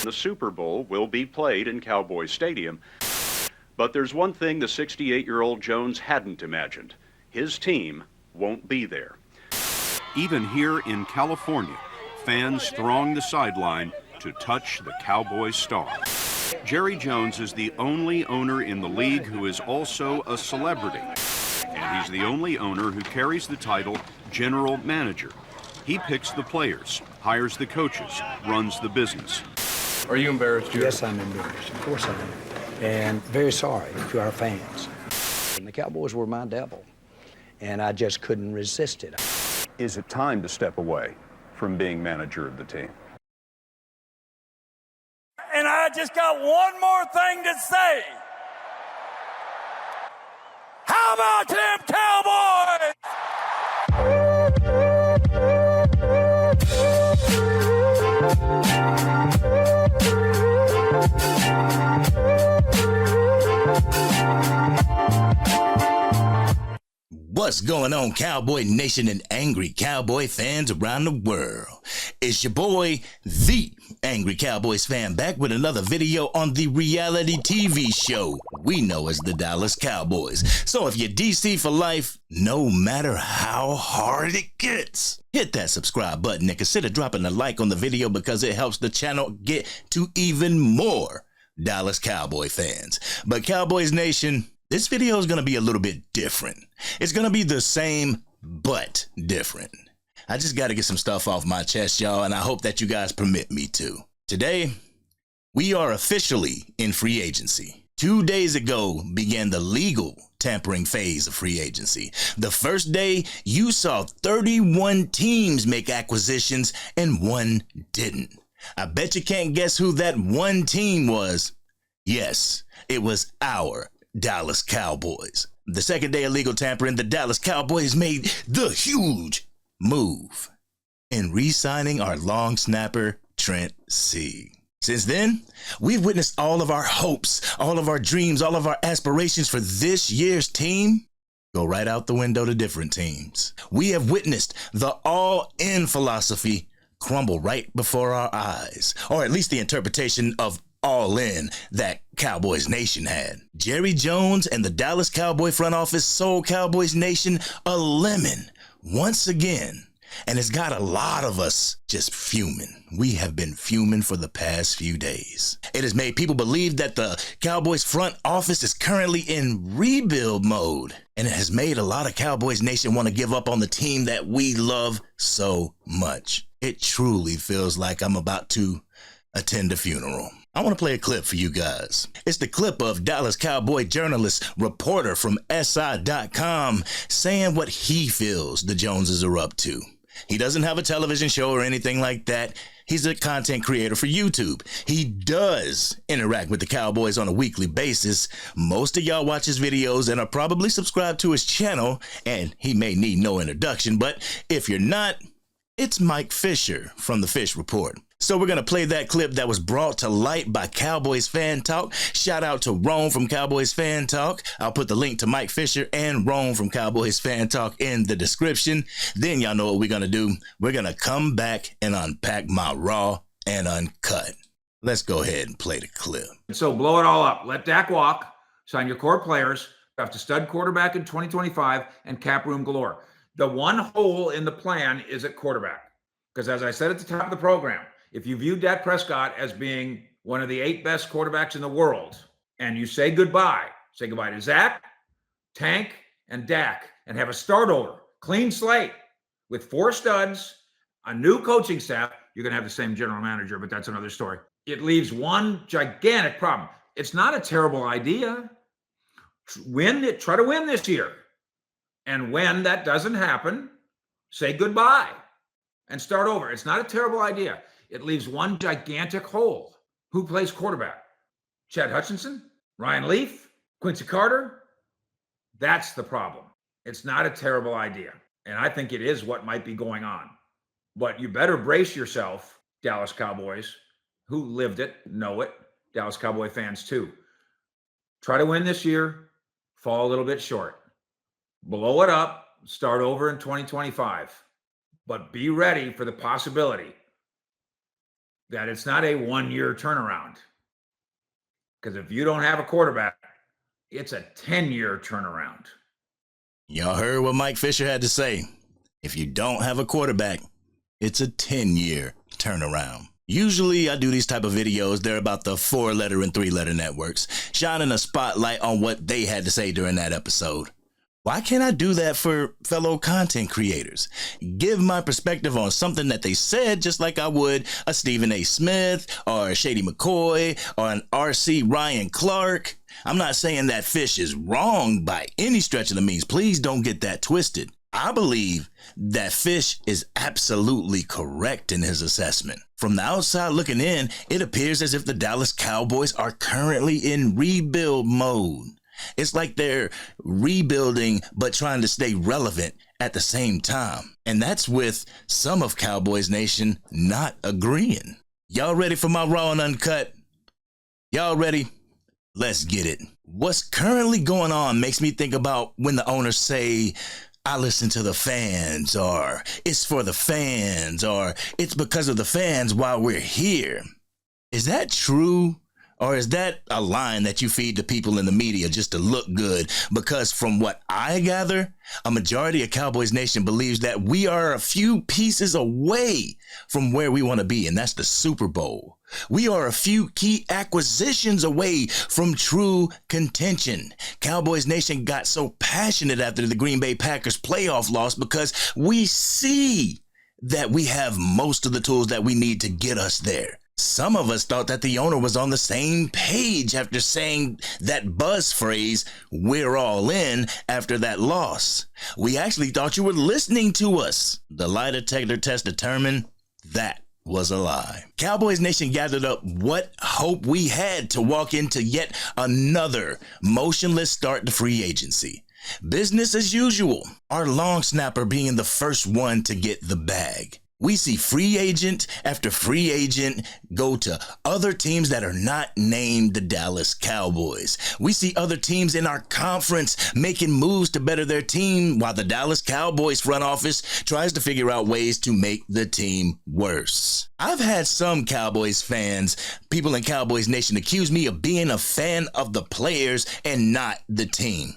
The Super Bowl will be played in Cowboys Stadium. But there's one thing the 68-year-old Jones hadn't imagined. His team won't be there. Even here in California, fans throng the sideline to touch the Cowboys star. Jerry Jones is the only owner in the league who is also a celebrity. And he's the only owner who carries the title general manager. He picks the players, hires the coaches, runs the business. Are you embarrassed, Jerry? Yes, I'm embarrassed. Of course I am. And very sorry to our fans. And the Cowboys were my devil, and I just couldn't resist it. Is it time to step away from being manager of the team? And I just got one more thing to say. How about them Cowboys? What's going on, Cowboy Nation and Angry Cowboy fans around the world? It's your boy, the Angry Cowboys Fan, back with another video on the reality TV show we know as the Dallas Cowboys. So if you're DC for life, no matter how hard it gets, hit that subscribe button and consider dropping a like on the video because it helps the channel get to even more Dallas Cowboy fans. But Cowboys Nation, this video is going to be a little bit different. It's going to be the same, but different. I just got to get some stuff off my chest, y'all, and I hope that you guys permit me to. Today, we are officially in free agency. 2 days ago began the legal tampering phase of free agency. The first day, you saw 31 teams make acquisitions and one didn't. I bet you can't guess who that one team was. Yes, it was our Dallas Cowboys. The second day of legal tampering, the Dallas Cowboys made the huge move in re-signing our long snapper, Trent Sieg. Since then, we've witnessed all of our hopes, all of our dreams, all of our aspirations for this year's team go right out the window to different teams. We have witnessed the all-in philosophy crumble right before our eyes, or at least the interpretation of all in that Cowboys Nation had. Jerry Jones and the Dallas Cowboy front office sold Cowboys Nation a lemon once again, and it's got a lot of us just fuming. We have been fuming for the past few days. It has made people believe that the Cowboys front office is currently in rebuild mode, and it has made a lot of Cowboys Nation want to give up on the team that we love so much. It truly feels like I'm about to attend a funeral. I want to play a clip for you guys. It's the clip of Dallas Cowboy journalist, reporter from SI.com saying what he feels the Joneses are up to. He doesn't have a television show or anything like that. He's a content creator for YouTube. He does interact with the Cowboys on a weekly basis. Most of y'all watch his videos and are probably subscribed to his channel, and he may need no introduction, but if you're not, it's Mike Fisher from The Fish Report. So we're going to play that clip that was brought to light by Cowboys Fan Talk. Shout out to Rome from Cowboys Fan Talk. I'll put the link to Mike Fisher and Rome from Cowboys Fan Talk in the description. Then y'all know what we're going to do. We're going to come back and unpack my raw and uncut. Let's go ahead and play the clip. So blow it all up. Let Dak walk. Sign your core players. Draft a stud quarterback in 2025 and cap room galore. The one hole in the plan is at quarterback. Because as I said at the top of the program, if you view Dak Prescott as being one of the 8 best quarterbacks in the world, and you say goodbye to Zach, Tank, and Dak, and have a start over, clean slate, with 4 studs, a new coaching staff, you're going to have the same general manager, but that's another story. It leaves one gigantic problem. It's not a terrible idea. Try to win this year. And when that doesn't happen, say goodbye and start over. It's not a terrible idea. It leaves one gigantic hole. Who plays quarterback? Chad Hutchinson? Ryan Leaf? Quincy Carter? That's the problem. It's not a terrible idea. And I think it is what might be going on. But you better brace yourself, Dallas Cowboys, who lived it, know it, Dallas Cowboy fans too. Try to win this year, fall a little bit short. Blow it up, start over in 2025. But be ready for the possibility that it's not a 1-year turnaround. Because if you don't have a quarterback, it's a 10-year turnaround. Y'all heard what Mike Fisher had to say. If you don't have a quarterback, it's a 10-year turnaround. Usually I do these type of videos. They're about the 4-letter and 3-letter networks, shining a spotlight on what they had to say during that episode. Why can't I do that for fellow content creators? Give my perspective on something that they said, just like I would a Stephen A. Smith or a Shady McCoy or an R.C. Ryan Clark. I'm not saying that Fish is wrong by any stretch of the means. Please don't get that twisted. I believe that Fish is absolutely correct in his assessment. From the outside looking in, it appears as if the Dallas Cowboys are currently in rebuild mode. It's like they're rebuilding but trying to stay relevant at the same time. And that's with some of Cowboys Nation not agreeing. Y'all ready for my raw and uncut? Y'all ready? Let's get it. What's currently going on makes me think about when the owners say, I listen to the fans, or it's for the fans, or it's because of the fans while we're here. Is that true? Or is that a line that you feed to people in the media just to look good? Because from what I gather, a majority of Cowboys Nation believes that we are a few pieces away from where we want to be, and that's the Super Bowl. We are a few key acquisitions away from true contention. Cowboys Nation got so passionate after the Green Bay Packers playoff loss because we see that we have most of the tools that we need to get us there. Some of us thought that the owner was on the same page after saying that buzz phrase, we're all in, after that loss. We actually thought you were listening to us. The lie detector test determined that was a lie. Cowboys Nation gathered up what hope we had to walk into yet another motionless start to free agency. Business as usual, our long snapper being the first one to get the bag. We see free agent after free agent go to other teams that are not named the Dallas Cowboys. We see other teams in our conference making moves to better their team while the Dallas Cowboys front office tries to figure out ways to make the team worse. I've had some Cowboys fans, people in Cowboys Nation, accuse me of being a fan of the players and not the team.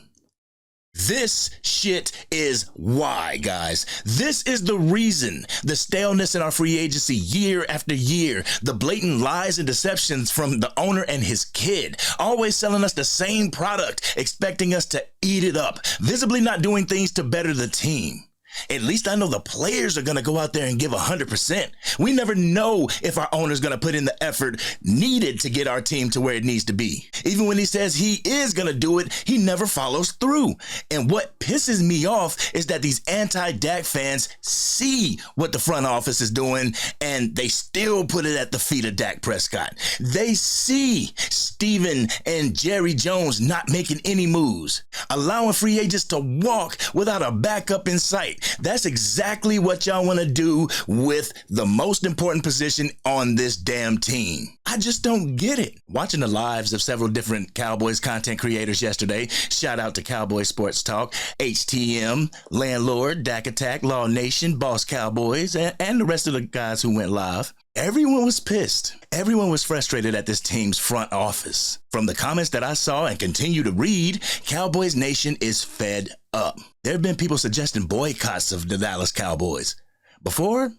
This shit is why, guys. This is the reason. The staleness in our free agency year after year, the blatant lies and deceptions from the owner and his kid, always selling us the same product, expecting us to eat it up, visibly not doing things to better the team. At least I know the players are going to go out there and give 100%. We never know if our owner's going to put in the effort needed to get our team to where it needs to be. Even when he says he is going to do it, he never follows through. And what pisses me off is that these anti-Dak fans see what the front office is doing and they still put it at the feet of Dak Prescott. They see Steven and Jerry Jones not making any moves, allowing free agents to walk without a backup in sight. That's exactly what y'all want to do with the most important position on this damn team. I just don't get it. Watching the lives of several different Cowboys content creators yesterday, shout out to Cowboys Sports Talk, HTM, Landlord, Dak Attack, Law Nation, Boss Cowboys, and the rest of the guys who went live. Everyone was pissed. Everyone was frustrated at this team's front office. From the comments that I saw and continue to read, Cowboys Nation is fed up. There have been people suggesting boycotts of the Dallas Cowboys. Before,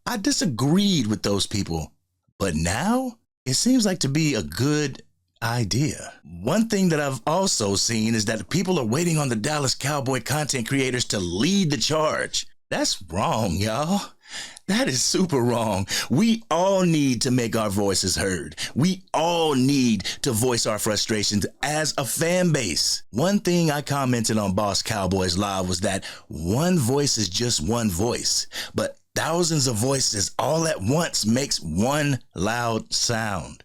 I disagreed with those people. But now, it seems like to be a good idea. One thing that I've also seen is that people are waiting on the Dallas Cowboy content creators to lead the charge. That's wrong, y'all. That is super wrong. We all need to make our voices heard. We all need to voice our frustrations as a fan base. One thing I commented on Boss Cowboys Live was that one voice is just one voice, but thousands of voices all at once makes one loud sound.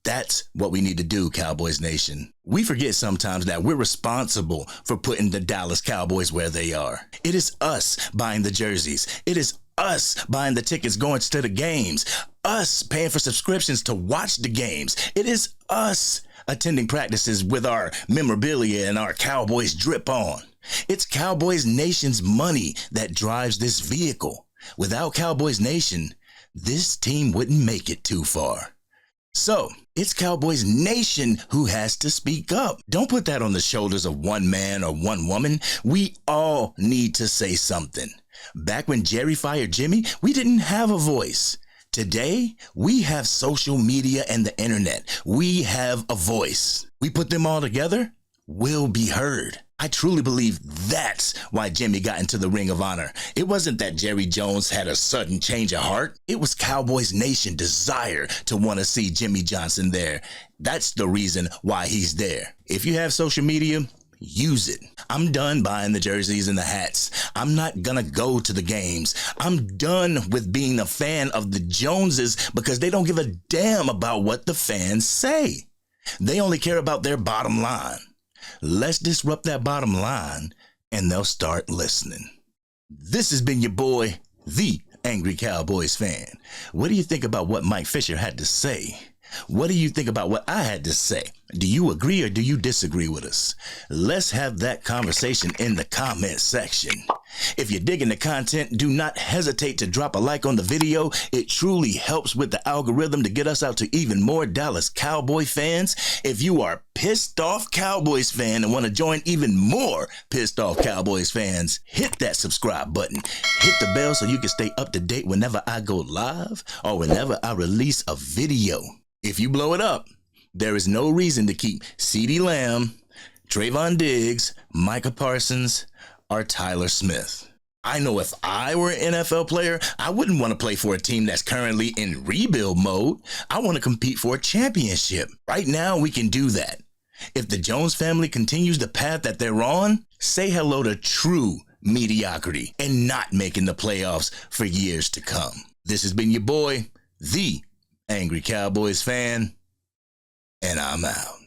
That's what we need to do, Cowboys Nation. We forget sometimes that we're responsible for putting the Dallas Cowboys where they are. It is us buying the jerseys. It is us buying the tickets going to the games. Us paying for subscriptions to watch the games. It is us attending practices with our memorabilia and our Cowboys drip on. It's Cowboys Nation's money that drives this vehicle. Without Cowboys Nation, this team wouldn't make it too far. So, it's Cowboys Nation who has to speak up. Don't put that on the shoulders of one man or one woman. We all need to say something. Back when Jerry fired Jimmy, we didn't have a voice. Today, we have social media and the internet. We have a voice. We put them all together, we'll be heard. I truly believe that's why Jimmy got into the Ring of Honor. It wasn't that Jerry Jones had a sudden change of heart. It was Cowboys Nation desire to want to see Jimmy Johnson there. That's the reason why he's there. If you have social media, use it. I'm done buying the jerseys and the hats. I'm not gonna go to the games. I'm done with being a fan of the Joneses because they don't give a damn about what the fans say. They only care about their bottom line. Let's disrupt that bottom line and they'll start listening. This has been your boy, the Angry Cowboys Fan. What do you think about what Mike Fisher had to say? What do you think about what I had to say? Do you agree or do you disagree with us? Let's have that conversation in the comment section. If you're digging the content, do not hesitate to drop a like on the video. It truly helps with the algorithm to get us out to even more Dallas Cowboy fans. If you are pissed off Cowboys fan and want to join even more pissed off Cowboys fans, hit that subscribe button. Hit the bell so you can stay up to date whenever I go live or whenever I release a video. If you blow it up, there is no reason to keep CeeDee Lamb, Trayvon Diggs, Micah Parsons, or Tyler Smith. I know if I were an NFL player, I wouldn't want to play for a team that's currently in rebuild mode. I want to compete for a championship. Right now, we can do that. If the Jones family continues the path that they're on, say hello to true mediocrity and not making the playoffs for years to come. This has been your boy, the Angry Cowboys Fan, and I'm out.